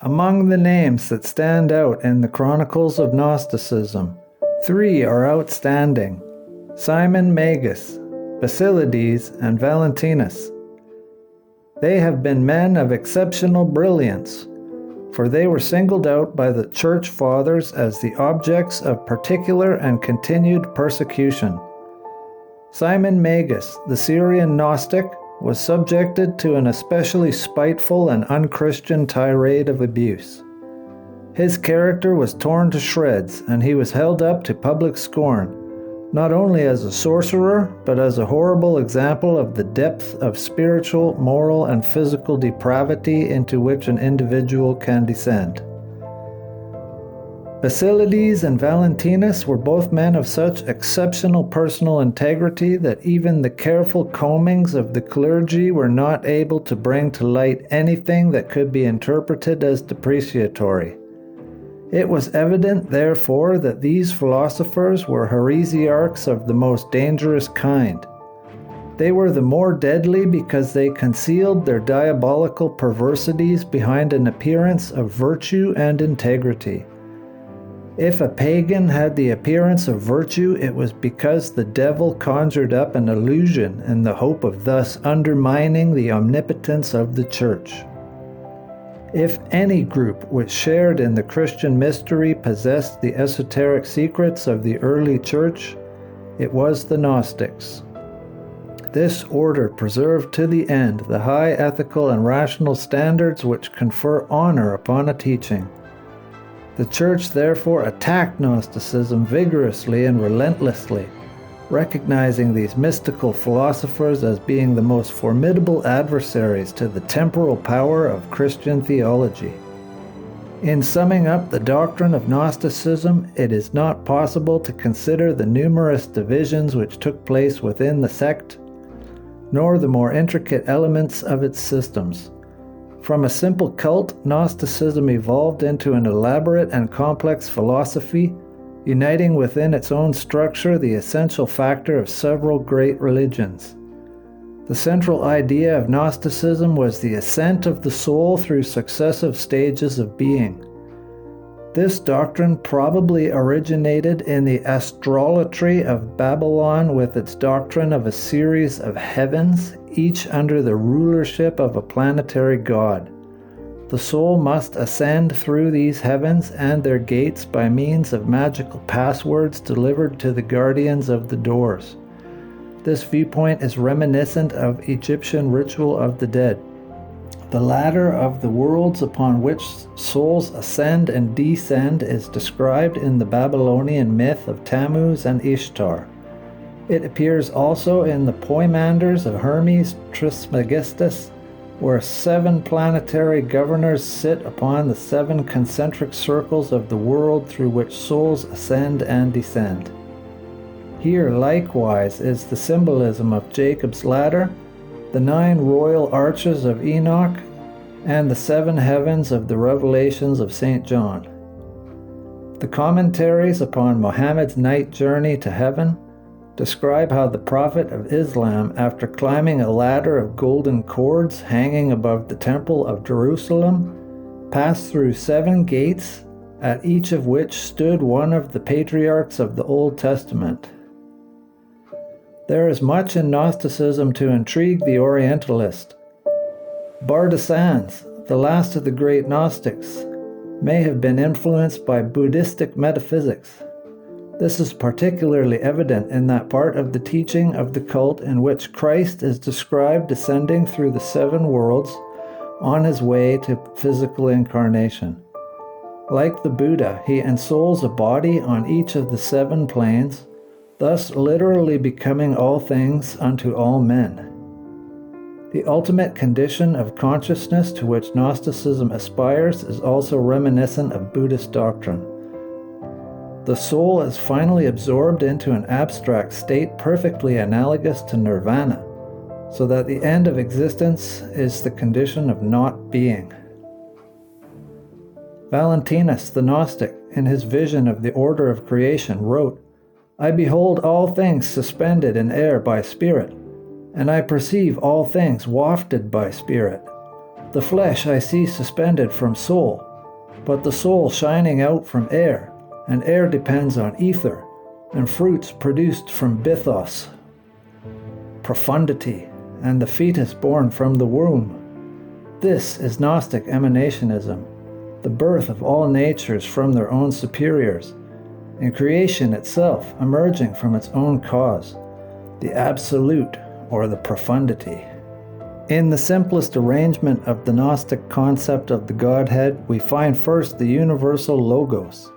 Among the names that stand out in the chronicles of Gnosticism, 3 are outstanding: Simon Magus, Basilides, and Valentinus. They have been men of exceptional brilliance, for they were singled out by the Church Fathers as the objects of particular and continued persecution. Simon Magus, the Syrian Gnostic, was subjected to an especially spiteful and unchristian tirade of abuse. His character was torn to shreds, and he was held up to public scorn, not only as a sorcerer, but as a horrible example of the depth of spiritual, moral, and physical depravity into which an individual can descend. Basilides and Valentinus were both men of such exceptional personal integrity that even the careful combings of the clergy were not able to bring to light anything that could be interpreted as depreciatory. It was evident, therefore, that these philosophers were heresiarchs of the most dangerous kind. They were the more deadly because they concealed their diabolical perversities behind an appearance of virtue and integrity. If a pagan had the appearance of virtue, it was because the devil conjured up an illusion in the hope of thus undermining the omnipotence of the Church. If any group which shared in the Christian mystery possessed the esoteric secrets of the early Church, it was the Gnostics. This order preserved to the end the high ethical and rational standards which confer honor upon a teaching. The Church therefore attacked Gnosticism vigorously and relentlessly, recognizing these mystical philosophers as being the most formidable adversaries to the temporal power of Christian theology. In summing up the doctrine of Gnosticism, it is not possible to consider the numerous divisions which took place within the sect, nor the more intricate elements of its systems. From a simple cult, Gnosticism evolved into an elaborate and complex philosophy, uniting within its own structure the essential factor of several great religions. The central idea of Gnosticism was the ascent of the soul through successive stages of being. This doctrine probably originated in the astrolatry of Babylon with its doctrine of a series of heavens, each under the rulership of a planetary god. The soul must ascend through these heavens and their gates by means of magical passwords delivered to the guardians of the doors. This viewpoint is reminiscent of Egyptian ritual of the dead. The ladder of the worlds upon which souls ascend and descend is described in the Babylonian myth of Tammuz and Ishtar. It appears also in the Poimanders of Hermes Trismegistus, where 7 planetary governors sit upon the 7 concentric circles of the world through which souls ascend and descend. Here likewise is the symbolism of Jacob's ladder, the 9 royal arches of Enoch, and the 7 heavens of the Revelations of St. John. The commentaries upon Muhammad's night journey to heaven describe how the Prophet of Islam, after climbing a ladder of golden cords hanging above the Temple of Jerusalem, passed through 7 gates, at each of which stood one of the patriarchs of the Old Testament. There is much in Gnosticism to intrigue the Orientalist. Bardesanes, the last of the great Gnostics, may have been influenced by Buddhistic metaphysics. This is particularly evident in that part of the teaching of the cult in which Christ is described descending through the 7 worlds on his way to physical incarnation. Like the Buddha, he ensouls a body on each of the 7 planes, thus literally becoming all things unto all men. The ultimate condition of consciousness to which Gnosticism aspires is also reminiscent of Buddhist doctrine. The soul is finally absorbed into an abstract state perfectly analogous to nirvana, so that the end of existence is the condition of not being. Valentinus the Gnostic, in his vision of the order of creation, wrote, "I behold all things suspended in air by spirit, and I perceive all things wafted by spirit. The flesh I see suspended from soul, but the soul shining out from air, and air depends on ether, and fruits produced from bythos, profundity, and the fetus born from the womb. This is Gnostic emanationism, the birth of all natures from their own superiors, and creation itself emerging from its own cause, the absolute or the profundity. In the simplest arrangement of the Gnostic concept of the Godhead, we find first the universal Logos,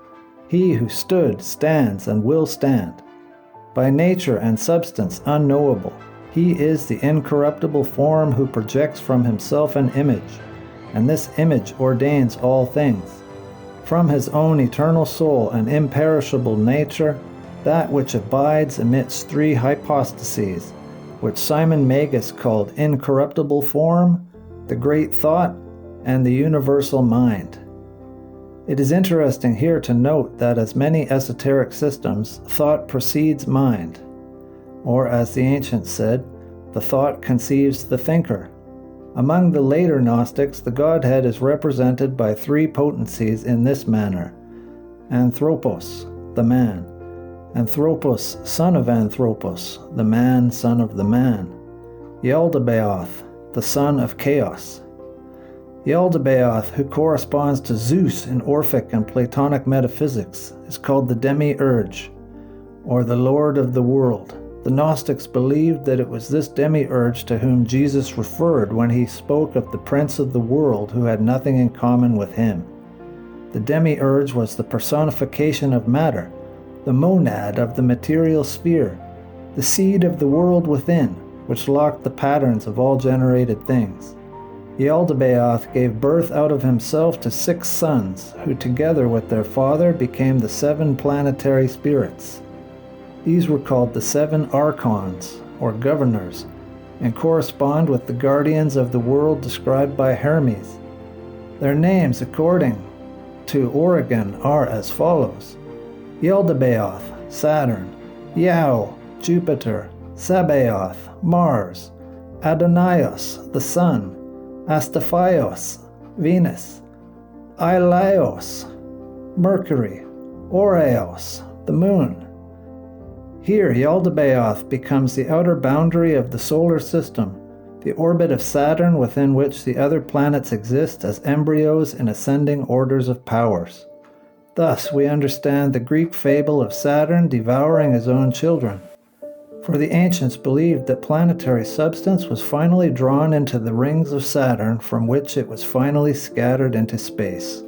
he who stood, stands, and will stand. By nature and substance unknowable, he is the incorruptible form who projects from himself an image, and this image ordains all things. From his own eternal soul and imperishable nature, that which abides emits three hypostases, which Simon Magus called Incorruptible Form, the Great Thought, and the Universal Mind. It is interesting here to note that as many esoteric systems, thought precedes mind, or as the ancients said, the thought conceives the thinker. Among the later Gnostics, the Godhead is represented by three potencies in this manner: Anthropos, the man; Anthropos, son of Anthropos, the man, son of the man; Yaldabaoth, the son of chaos. Yaldabaoth, who corresponds to Zeus in Orphic and Platonic metaphysics, is called the demiurge, or the Lord of the world. The Gnostics believed that it was this demiurge to whom Jesus referred when he spoke of the prince of the world who had nothing in common with him. The demiurge was the personification of matter, the monad of the material sphere, the seed of the world within, which locked the patterns of all generated things. Yaldabaoth gave birth out of himself to 6 sons, who together with their father became the 7 planetary spirits. These were called the 7 archons, or governors, and correspond with the guardians of the world described by Hermes. Their names, according to Origen, are as follows: Yaldabaoth, Saturn; Yao, Jupiter; Sabaoth, Mars; Adonaios, the Sun; Astaphios, Venus; Ilaios, Mercury; Oreos, the Moon. Here Yaldabaoth becomes the outer boundary of the solar system, the orbit of Saturn within which the other planets exist as embryos in ascending orders of powers. Thus we understand the Greek fable of Saturn devouring his own children. For the ancients believed that planetary substance was finally drawn into the rings of Saturn, from which it was finally scattered into space.